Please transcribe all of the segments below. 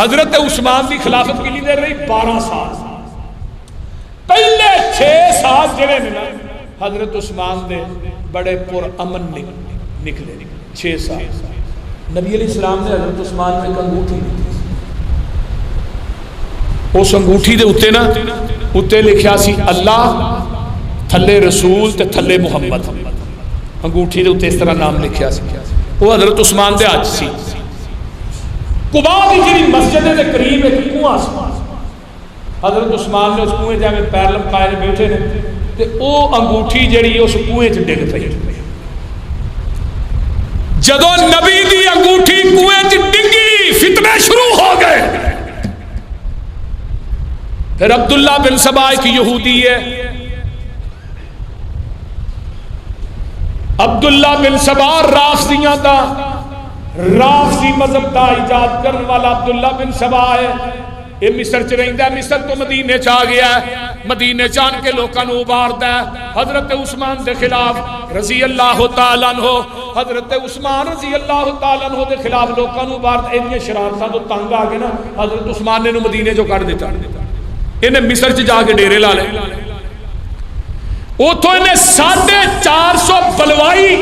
حضرت عثمان کی خلافت کتنی دیر رہی؟ 12 سال. پہلے 6 سال جڑے نے نا حضرت عثمان دے بڑے پر امن نکلے. 6 سال نبی علیہ السلام نے حضرت عثمان میں ایک انگوٹھی دی. اس انگوٹھی دے اتے نا اتے لکھیا سی اللہ، تھلے رسول تے تھلے محمد. انگوٹھی دے اتے اس طرح نام لکھیا سی. وہ حضرت عثمان دے حج سی. قباء دی جڑی مسجد دے قریب ایک کنواں سی. حضرت عثمان نے اس کنویں جا کے پیر لمکائے بیٹھے نے تے او انگوٹھی جڑی اس کنویں چ ڈگ پئی. جدوں نبی دی انگوٹھی کنویں چ ڈگی فتنے شروع ہو گئے. پھر عبداللہ بن سبا ایک یہودی ہے، عبداللہ بن سبا رافضیاں دا رافضی مذہب دا ایجاد کرنے والا عبداللہ بن سبا ہے. یہ مصر چ رہندا ہے. مصر تو مدینے چ آ گیا ہے. مدینے چان کے لوکاں نو اباردا ہے حضرت عثمان دے خلاف رضی اللہ تعالی عنہ. حضرت عثمان رضی اللہ تعالی عنہ دے خلاف لوکاں نو اباردا. انہاں شرارتاں تو تنگ آ گئے نا حضرت عثمان نے مدینے چوں کڈ دتا. انہیں مصر چ جا کے ڈیرے لا لے. اتوں انہیں 450 بلوائی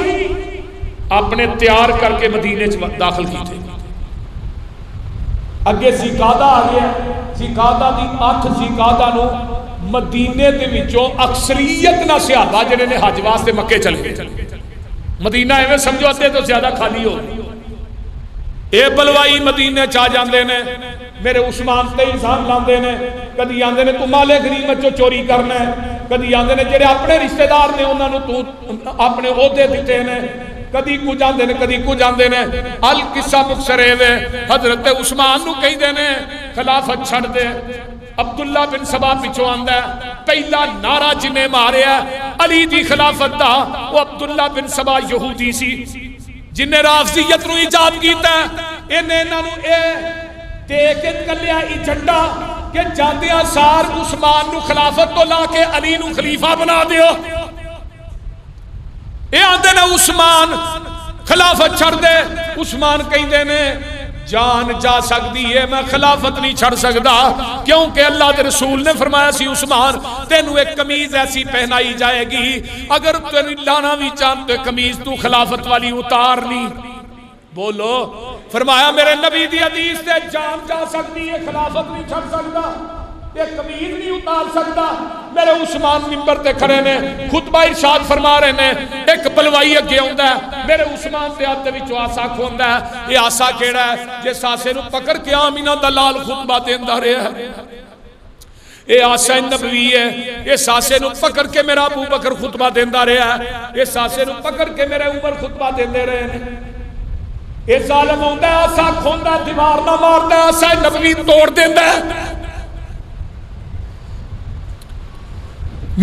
اپنے تیار کر کے مدینے چ داخل کی تھے. اگے زیقادہ آ گیا. زیقادہ دی 8 زیقادہ نو مدینے دے وچوں اکثریت نہ صحابہ جنہاں نے حج واسطے مکے چل گئے. مدینہ ایویں سمجھو ادھے تو زیادہ خالی ہو. اے بلوائی مدینے چ آ جاندے نے میرے عثمان تے الزام لاندے نے. کدی آندے نے تو مال غنیمت چوں چوری کرنا ہے. کدی آندے نے جڑے اپنے رشتہ دار نے انہاں نو تو اپنے عہدے دتے نے. کدی کچھ آندے نے کدی کچھ آندے نے. القصہ مختصر ہے حضرت عثمان نو کہندے نے خلافت چھڑ دے. عبداللہ بن سبا پیچھے آندا ہے. پہلا نعرہ جنے ماریا علی دی خلافت دا وہ عبداللہ بن سبا یہودی سی جن نے رافضیت نو ایجاد کیتا. انہاں نو اے تے کے کلیا ایجنڈا کہ جاندیاں سار عثمان نو خلافت تو لا کے علی نو خلیفہ بنا دیو. اے آندے نے عثمان خلافت چھڑ دے. عثمان کہندے نے جان جا سکتی ہے میں خلافت نہیں چھڑ سکتا کیونکہ اللہ کے رسول نے فرمایا سی عثمان تینوں ایک قمیض ایسی پہنائی جائے گی اگر تینوں لانا بھی چاہتے قمیض تو خلافت والی اتارنی. بولو فرمایا میرے نبی دی حدیث سے جان جا سکتی ہے خلافت نہیں چھڑ سکتا ایک قمیض نہیں اتار سکتا. میرے عثمان منبر تے کھڑے نے خطبہ ارشاد فرما رہے نے. ایک بلوائی اگے ہوندا ہے میرے عثمان دے ہاتھ وچ آسا کھوندا ہے. یہ آسا کیڑا ہے جس آسے نو پکڑ کے آمینہ دا لال خطبہ دیندا رہیا ہے. یہ آسا نبوی ہے. اس آسے نو پکڑ کے میرا ابو بکر خطبہ دیندا رہیا ہے. اس آسے نو پکڑ کے میرے عمر خطبہ دیندے رہے ہیں. یہ ظالم ہوندا ہے آسا کھوندا دیوار نہ ماردا آسا نبوی توڑ دیندا ہے.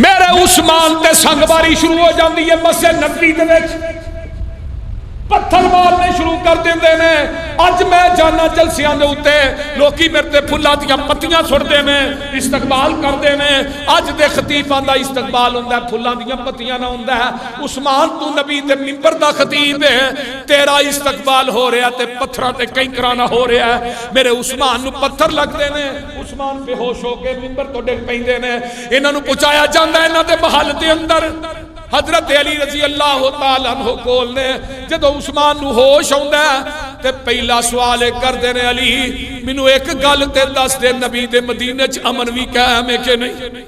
میرے عثمان تے سنگ باری شروع ہو جاندی ہے. مسجد نبوی دے وچ پتھر مارنے شروع کر دیندے نے. اج میں جانا جلسیاں دے اوتے لوکی میرے تے پھلاں دیاں پتیاں سٹدے نے استقبال کردے نے. اج دے خطیباں دا استقبال ہوندا ہے پھلاں دیاں پتیاں نہ ہوندا ہے. عثمان تو نبی دے منبر دا خطیب ہے تیرا استقبال ہو رہا تے پتھراں تے کنکراں نہ ہو رہا ہے. میرے عثمان نو پتھر لگدے نے. عثمان بے ہوش ہو کے منبر تو ڈگ پیندے نے. انہاں نو پہنچایا جاندا ہے انہاں دے محل دے اندر حضرت علی رضی اللہ تعالیٰ عنہ کول نے. جدو عثمان نو ہوش ہوندا ہے تے پہلا سوال کردے نے علی مینو ایک گل تے دس دے نبی دے مدینے چ امن وی قائم ہے کہ نہیں.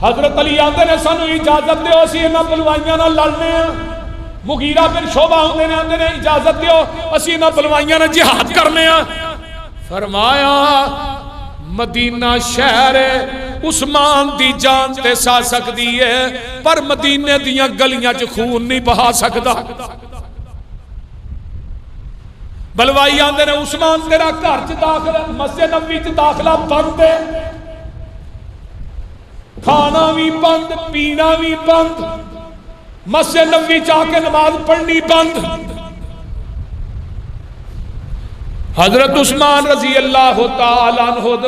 حضرت علی آندے نے سانو اجازت دیو اسی انہاں بلوائیاں نال لڑنے ہیں. مغیرہ بن شعبہ ہوندے نے آندے نے اجازت دیو اسی انہاں بلوائیاں نال جہاد کرنے ہیں. فرمایا مدینہ شہر عثمان دی جان تے سا سکتی ہے پر مدینے دیاں گلیاں چ خون نہیں بہا سکتا. بلوائی آندے نے عثمان تیرا گھر چ داخلہ مسجد نبوی چ داخلہ بند ہے. کھانا بھی بند پینا بھی بند. مسجد نبوی چ آ کے نماز پڑھنی بند. حضرت عثمان رضی اللہ تعالیٰ عنہ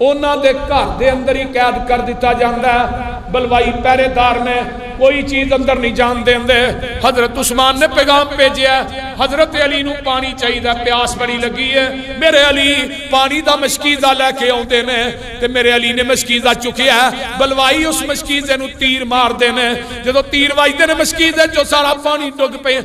انہاں دے گھر دے اندر ہی قید کر دیتا جاندا ہے. بلوائی پہرے دار نے کوئی چیز اندر نہیں جان دیں دے. حضرت عثمان نے پیغام بھیجیا حضرت علی نو پانی چاہیے پیاس بڑی لگی ہے. میرے علی پانی دا مشکیزہ لے کے آتے نے تے میرے علی نے مشکیزہ چکیا ہے. بلوائی اس مشکیزے نو تیر مار دینے جدو تیر وائی دینے مشکیزے جو سارا پانی ڈگ پہ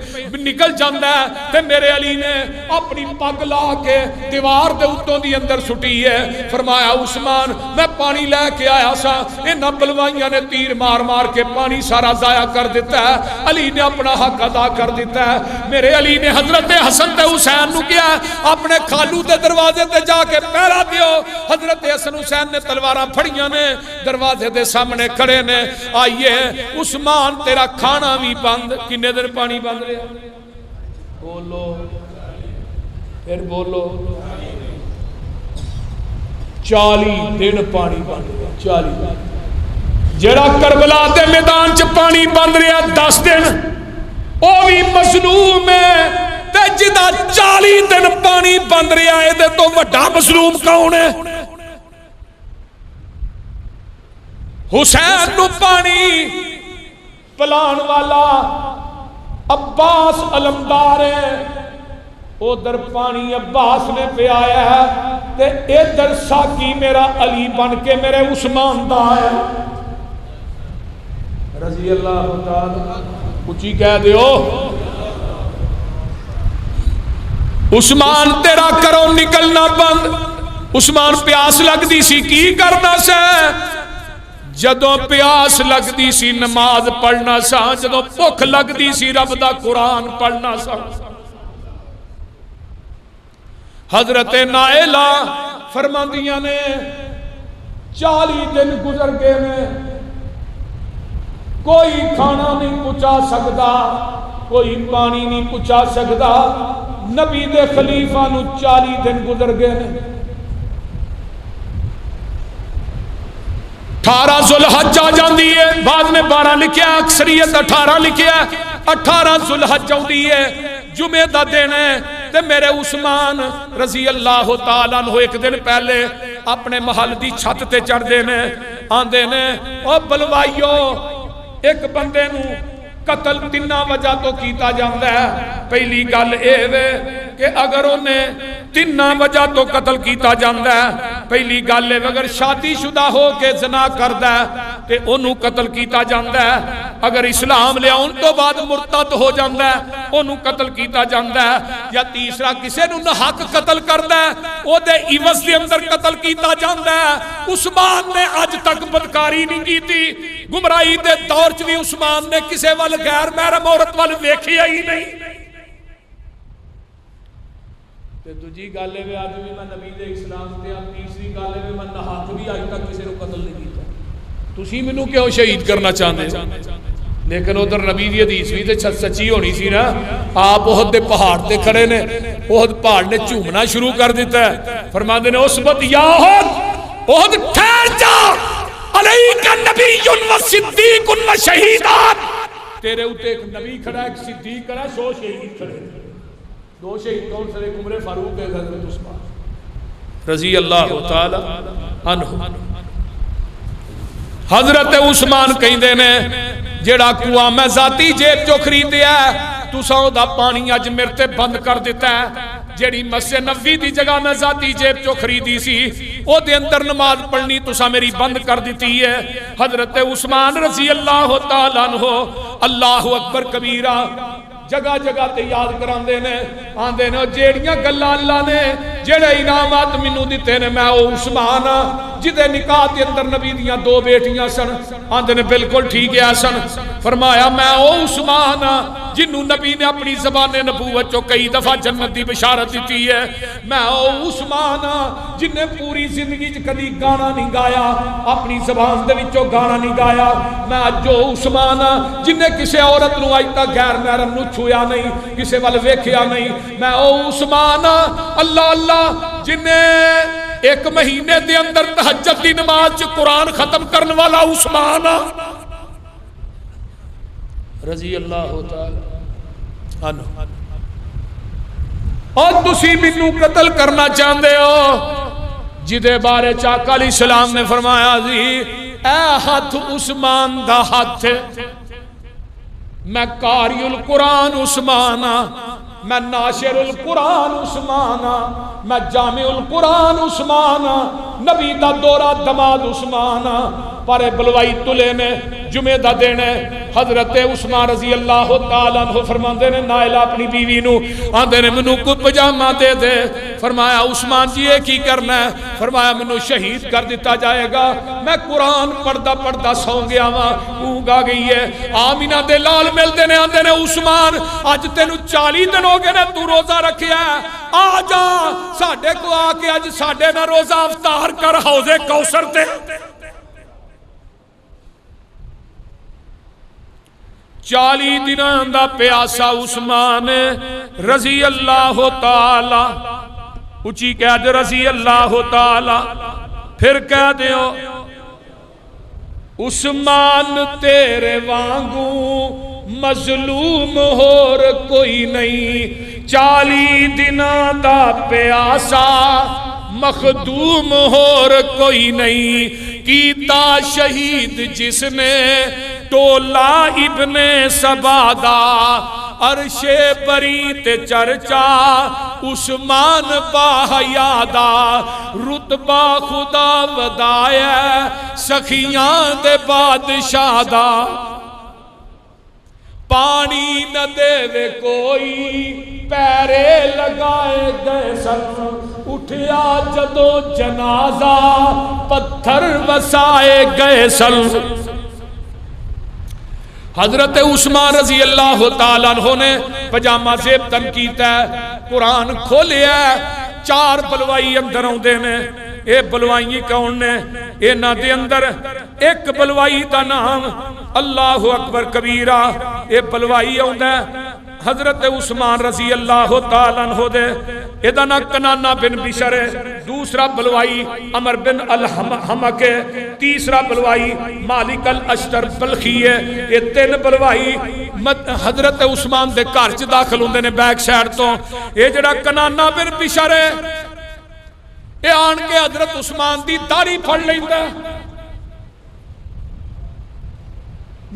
نکل جاندہ ہے تے میرے علی نے اپنی پگ لا کے دیوار دے اتوں دی اندر سٹی ہے. فرمایا عثمان میں پانی لے کے آیا سا انہاں بلوائیاں نے تیر مار مار کے پانی سارا ضائع کر دیتا ہے. علی نے اپنا حق ادا کر دیتا ہے. میرے علی نے حضرت حسن تے حسین نو کیا اپنے خالو دے دروازے تے جا کے پہرا دیو. حضرت حسن حسین نے تلواراں پھڑیاں نے دروازے دے سامنے کھڑے نے. آئیے عثمان تیرا کھانا بھی بند. کنے دن پانی بند رہا؟ بولو پھر بولو 40 دن پانی بند رہا. 40 جڑا کربلا دے میدان چ پانی بند رہا 10 دن او بھی مظلوم ہے تے جدا 40 دن پانی بند رہا ہے دے تو وڈا مظلوم کون ہے؟ حسین نو پانی پلان والا عباس علمدار ہے. ادھر پانی عباس نے پہ آیا ہے تے ادھر ساکی میرا علی بن کے میرے عثمان دا ہے رضی اللہ تعالی. اچھی کہہ دیو عثمان تیرا کرو نکلنا بند. عثمان پیاس لگ دی سی کی کرنا سے جدوں پیاس لگ دی سی نماز پڑھنا سا. جدوں بھوک لگ دی سی رب دا قرآن پڑھنا سا. حضرت نائلہ فرماندیاں نے 40 دن گزر گئے میں کوئی کھانا نہیں پہنچا سکتا کوئی پانی نہیں پہنچا سکتا. نبی دے خلیفہ نو 40 دن گزر گئے نے. 18 ذوالحج آ جاندی ہے. بعد میں 12 لکھیا اکثریت 18 لکھیا 18 ذوالحج آندی ہے جمعہ دا دن ہے تے میرے عثمان رضی اللہ تعالیٰ عنہ ایک دن پہلے اپنے محل دی چھت تے چڑھ دینے آندے نے او بلوائیو ایک بندے نو قتل 3 وجہ تو کیتا جاندہ ہے. پہلی گل اے وے کہ اگر انہیں 3 وجہ تو قتل کیتا جاندہ ہے. پہلی گل اے اگر شادی شدہ ہو کے زنا کردہ ہے تے انہوں قتل کیتا جاندہ ہے. اگر اسلام لیا ان تو بعد مرتد ہو جاندہ ہے انہوں قتل کیتا جاندہ ہے. یا تیسرا کسے نو نحق قتل کردہ ہے او دے عوض دے اندر قتل کیتا جاندہ ہے. عثمان نے آج تک بدکاری نہیں کی تھی. گمراہی دے دور چوی عثمان نے کسے وال غیر محرم عورت وال ویکھیا ہی نہیں. تے دوجی گل ہے آج بھی میں نبی دے اسلام تے تیسری گل ہے میں نحق بھی آج تک کسے نو قتل نہیں کیتا. تسی مینوں کیوں شہید کرنا چاہندے لیکن ادھر نبی دی حدیث بھی تے سچی ہونی سی نا. آپ احد دے پہاڑ تے کھڑے نے احد پہاڑ نے چومنا شروع کر دیتا ہے. فرماندے نے اس وقت یا احد ٹھہر جا علیک نبی و صدیق و شہیدان. تیرے اوتے ایک نبی کھڑا ایک صدیق کھڑا 100 شہید کھڑے. 2 شہید کون سے؟ عمر فاروق ہے حضرت عثمان رضی اللہ تعالی عنہ. حضرت عثمان کہندے نے جیڑا کنواں میں ذاتی جیب جو خریدیا ہے تساں دا پانی اج میرے تے بند کر دیتا ہے. جیڑی مسجد نبوی دی جگہ میں ذاتی جیب جو خریدی سی او دے اندر نماز پڑھنی تساں میری بند کر دیتی ہے. حضرت عثمان رضی اللہ تعالیٰ عنہ اللہ اکبر کبیرہ جگہ جگہ تے یاد کراندے نے آندے نے جیڑیاں گلاں اللہ نے جڑے انعامات مینوں دتے نے میں او عثمان جدے نکاح دے اندر نبی دیاں 2 بیٹیاں سن. آندے نے بالکل ٹھیک ہے سن. فرمایا میں او عثمان جنوں نبی نے اپنی زبان نبوت چوں کئی دفعہ جنت دی بشارت دیتی ہے. میں او عثمان جن نے پوری زندگی چ کدی گانا نہیں گایا اپنی زبان دے وچوں گانا نہیں گایا. میں جو عثمان جن نے کسے عورت نو اج تک غیر محرم نو چھویا نہیں کسے ول ویکھیا نہیں. میں او عثمان اللہ اللہ جن نے 1 مہینے دے اندر تہجد دی نماز چ قرآن ختم کرنے والا عثمان رضی اللہ تعالی عنہ. اور تسی مینوں قتل کرنا چاہندے ہو جدے بارے آقا علیہ السلام نے فرمایا سی اے ہاتھ عثمان دا ہاتھ، میں قاری القرآن عثمان، میں ناشر القرآن عثمان، میں جامع القرآن عثمان، نبی دا دورہ دماد عثمان، پر بلوائی تلے میں جمعہ دا دینے حضرت عثمان رضی اللہ تعالیٰ عنہ فرماندے نے نائلہ اپنی بیوی نو آندے نے منو کو پجامہ دے دے، فرمایا عثمان جی یہ کی کرنا ہے؟ فرمایا منو شہید کر دیتا جائے گا، میں قرآن پڑھدا پڑھدا سو گیا ہاں، اونگ آ گئی ہے۔ آمینہ دے لال ملتے نے آندے نے عثمان آج تینو 40 دن ہو گئے نے تو روزہ رکھیا ہے، آ جا ساڑھے کو آ کے آج ساڑھے نہ روزہ افطار کر حوض کوثر تے۔ 40 دنوں دا پیاسا عثمان رضی اللہ تعالی، اچھی کہہ دے رضی اللہ تعالی، پھر کہہ دیو عثمان تیرے وانگوں مظلوم اور کوئی نہیں، 40 دنوں دا پیاسا مخدوم اور کوئی نہیں، کیتا شہید جس نے ٹولا ابن سبادہ، عرش بری تے چرچا عثمان باحیادہ، رتبہ خدا ودایا سخیاں دے بادشاہ دا، پانی نہ دے وے کوئی پیرے لگائے گئے سن، اٹھیا جدو جنازہ پتھر وسائے گئے سن۔ حضرت عثمان رضی اللہ تعالیٰ عنہ نے پجامہ زیب تن کیتا ہے، قرآن کھولیا ہے، 4 بلوائی اندر ہوندے نے، اے بلوائی کون نے؟ اے نہ دے اندر ایک بلوائی دا نام اللہ اکبر کبیرہ، اے بلوائی ہوندہ ہے حضرت عثمان رضی اللہ تعالیٰ عنہ دے، ادا نا کنانہ بن بشر ہے، دوسرا بلوائی عمر بن الحمق ہے، تیسرا بلوائی مالک الاشتر بلخی ہے، یہ 3 بلوائی حضرت عثمان دے کارچ داخل ہوندے نے بیک سائڈ تو۔ یہ جڑا کنانہ بن بشر ہے یہ آن کے حضرت عثمان دی داڑھی پھڑ لیندہ ہے،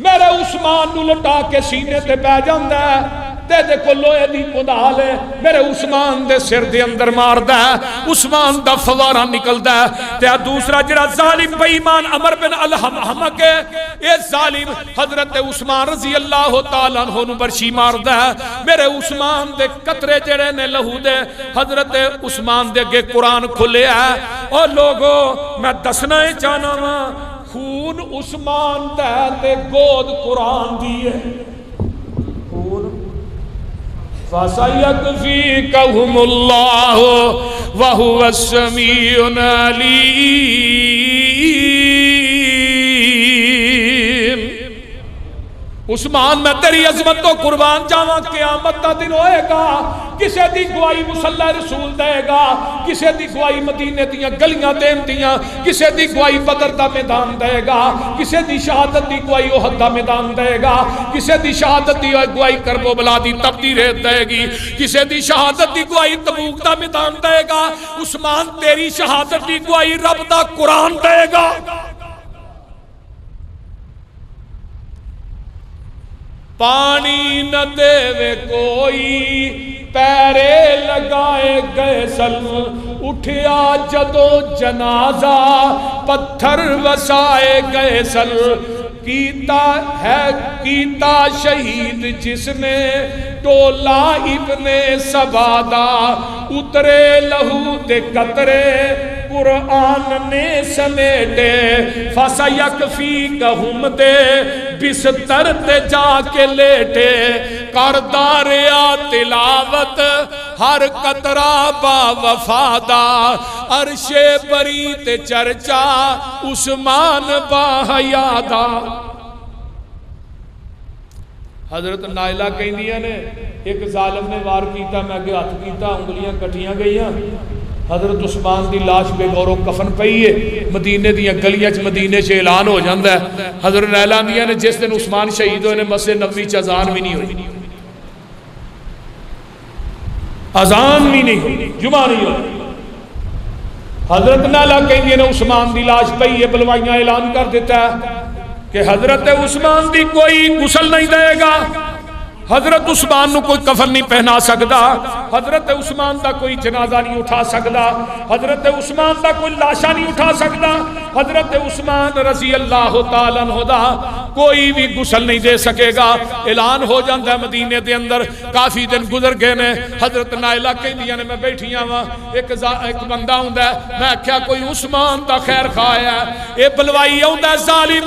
میرے عثمان نو لٹا کے سینے تے بہ جاندہ ہے، تے دیکھو لوہے دی کندال ہے، میرے عثمان دے سر دے اندر مار دا ہے، عثمان دا فوارہ نکل دا ہے۔ تے دوسرا جڑا ظالم بے ایمان عمر بن الحمق ہے، اے ظالم حضرت عثمان رضی اللہ تعالیٰ عنہ نو برشی مار دا ہے، میرے عثمان دے قطرے جڑے نے لہو دے، حضرت عثمان دے گے قرآن کھلے ہے۔ اور لوگو میں دسنا ہی چاہنا ہاں، خون عثمان تے گود قرآن دیئے، فَسَيَكْفِيكَهُمُ اللَّهُ وَهُوَ السَّمِيعُ الْعَلِيمُ۔ عثمان میں تیری عظمت تو قربان جاواں، قیامت دا دن ہوئے گا، کسے دی گواہی مصلی رسول دے گا، کسے دی گواہی مدینے دیاں گلیاں دین دیاں، کسے دی گواہی بدر دا میدان دے گا، کسے دی شہادت دی گواہی احد دا میدان دے گا، کسے دی شہادت دی گواہی کرب و بلا دی تپتی ریت دے گی، کسے دی شہادت دی گواہی تبوک دا میدان دے گا۔ عثمان تیری شہادت دی گواہی رب دا قرآن دے گا۔ پانی نہ دے وے کوئی پیرے لگائے گئے سن، اٹھیا جدو جنازہ پتھر وسائے گئے سن، کیتا شہید جس نے ٹولا ابن سبادہ، اترے لہو دے قطرے قرآن نے سمیٹے، فَسَيَكْفِيكَهُمْ دے بستر تے جا کے لیٹے، کردہ ریا تلاوت ہر قطرہ با وفادہ، عرش بری تے چرچا عثمان باحیادہ۔ حضرت نائلہ کہیں دیا نے ایک ظالم نے وار کیتا، میں اگے ہاتھ کیتا، انگلیاں کٹیاں گئیاں، حضرت عثمان دی لاش بے غور و کفن پئی ہے، مدینے دیاں گلیاں مدینے سے اعلان ہو جاندہ ہے۔ حضرت نائلہ دیا نے جس دن عثمان شہید ہوئے نے مسجد نبوی چ اذان بھی نہیں ہوئی، اذان بھی نہیں ہوئی، جمعہ نہیں ہوئی۔ حضرت نالا کہیں نے عثمان دی لاش پئی ہے، بلوائیاں اعلان کر دیتا ہے کہ حضرت عثمان دی کوئی غسل نہیں دے گا، حضرت عثمان نو کوئی کفن نہیں پہنا سکدا، حضرت عثمان دا کوئی جنازہ نہیں اٹھا سکدا، حضرت عثمان دا کوئی لاشا نہیں اٹھا سکدا، حضرت عثمان رضی اللہ تعالی عنہ دا کوئی بھی غسل نہیں دے سکے گا۔ اعلان ہو جاتا ہے مدینے دے اندر، کافی دن گزر گئے نے، حضرت نائلہ کہندیاں نے میں بیٹھی ہاں، ایک بندہ ہوندا ہے، میں کیا کوئی عثمان دا خیر خواہ ہے، اے بلوائی ہوندا ہے ظالم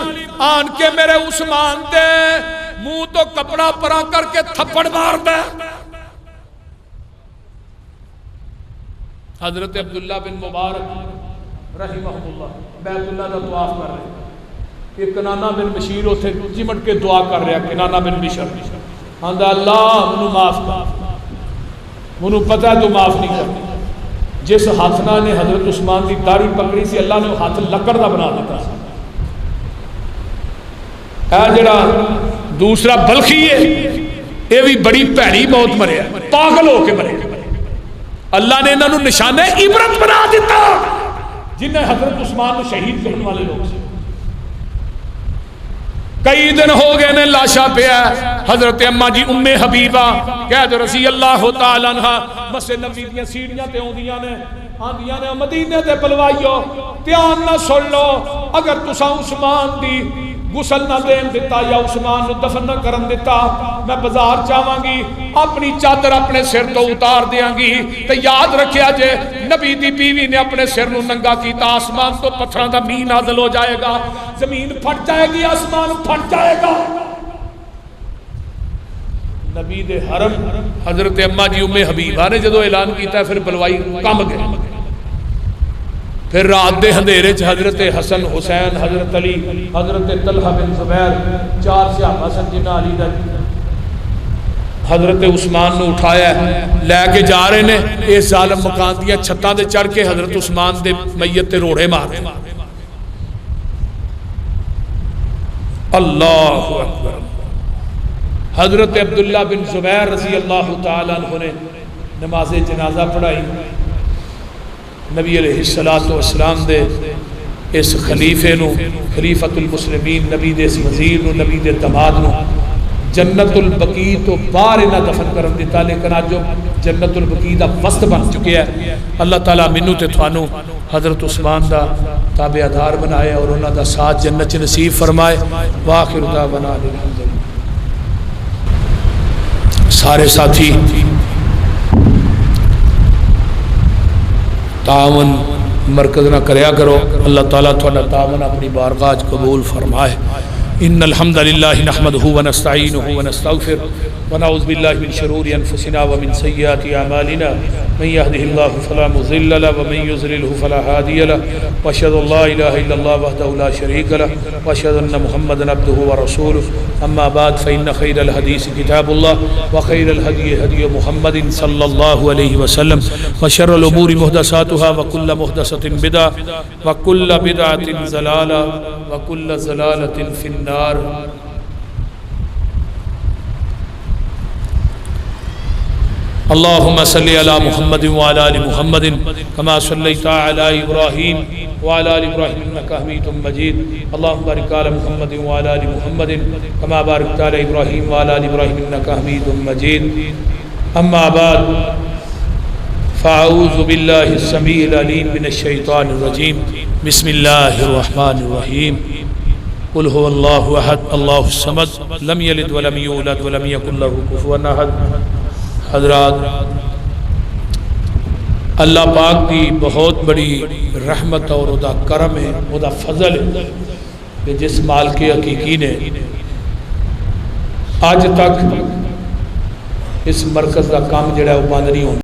آن کے میرے عثمان دے منہ تو کپڑا پرا کر کے تھپڑ مار دے۔ حضرت عبداللہ بن مبارک رحمہ اللہ بیت اللہ دا طواف کر رہے ہیں کہ کنانہ بن بشیر اتھے چمٹ کے دعا کر رہا، کنانہ بن بشیر آندہ اللہ منو معاف کر، منو پتہ ہے تو معاف نہیں کرتی۔ جس ہاتھنا نے حضرت عثمان دی داڑھی پکڑی سی، اللہ نے ہاتھ لکڑ دا بنا دیتا سی۔ اے جڑا دوسرا بلخی ہے، یہ بھی بڑی پیڑی موت مرے، پاگل ہو کے مرے۔ اللہ نے انہوں نے نشانہ عبرت بنا دیتا جنہیں حضرت عثمان شہید کرنے والے لوگ سے۔ کئی دن ہو گئے نے لاشا پیا، حضرت اماں جی ام حبیبہ قید رضی اللہ تعالیٰ عنہ مسجد نبوی دیاں سیڑھیاں تے ہوندیاں نے، آندیاں نے مدینے تے بلوائیو دھیان نہ سن لو، اگر تساں عثمان دی غسل نہ دین دیتا یا عثمان نو دفن نہ کرن دیتا، میں بازار جاواں گی اپنی چادر اپنے سر تو اتار دیاں گی، تے یاد رکھیا جے نبی دی بیوی نے اپنے سر نو ننگا کیتا، آسمان تو پتھراں دا مینہ نازل ہو جائے گا، زمین پھٹ جائے گی، آسمان پھٹ جائے گا۔ نبی دے حرم حضرت اماں جی ام حبیبہ نے جدو اعلان کیتا ہے، پھر بلوائی کم گئے۔ پھر رات دے اندھیرے چ حضرت حسن حسین، حضرت علی، حضرت طلحہ بن زبیر، چار صحابہ سن جنہاں علی دا حضرت عثمان نو اٹھایا ہے، لے کے جا رہے نے، اے ظالم مکان دیا چھتاں دے چڑھ کے حضرت عثمان دے میت تے روڑے مارے۔ اللہ اکبر۔ حضرت عبداللہ بن زبیر رضی اللہ تعالیٰ عنہ نے نماز جنازہ پڑھائی، نبی علیہ السلام دے اس خلیفے نو، خلیفۃ المسلمین، نبی دے اس وزیر نو، نبی دے دماد نو جنت البقیع تو باہر نہ دفن کرن دیتا، لیکن آج جو جنت البقیع دا وسط بن چکے ہے، اللہ تعالیٰ منو تے تھانو حضرت عثمان دا تابع دار بنائے اور انہاں دا ساتھ جنت چ نصیب فرمائے۔ وآخر دعوانا الحمدللہ۔ سارے ساتھی تعاون مرکز نہ کریا کرو، اللہ تعالیٰ تھوڑا تعاون اپنی بارگاہ قبول فرمائے۔ ان الحمد للہ نحمدہ ونستعینہ ونستغفر ونعوذ باللہ من شرور انفسنا ومن سیئات اعمالنا من یهده اللہ فلا مضل له ومن یضلل فلا هادی له واشهد ان لا الہ الا اللہ وحدہ لا شریک له واشهد ان محمدا عبدہ ورسولہ اما بعد فإن خیر الحدیث کتاب اللہ وخیر الہدی ہدی محمد صلی اللہ علیہ وسلم وشر الامور محدثاتها وکل محدثۃ بدعہ وکل بدعۃ ضلالہ وکل ضلالۃ فی النار۔ اللہم صلی علی محمد وعلی آل محمد کما صلیت علی ابراہیم وعلی آل ابراہیم انکا حمید مجید۔ اللہم بارک علی محمد وعلی آل محمد کما بارکت علی ابراہیم وعلی آل ابراہیم انکا حمید مجید۔ اما بعد فاعوذ باللہ السمیع العلیم من الشیطان الرجیم، بسم اللہ الرحمن الرحیم۔ قل هو اللہ احد اللہ الصمد لم یلد ولم یولد ولم یکن لہ کفوا احد۔ حضرات، اللہ پاک کی بہت بڑی رحمت اور ادا کرم ہے، ادا فضل ہے کہ جس مالک حقیقی نے آج تک اس مرکز کا کام جڑا ہے وہ بند نہیں ہونا۔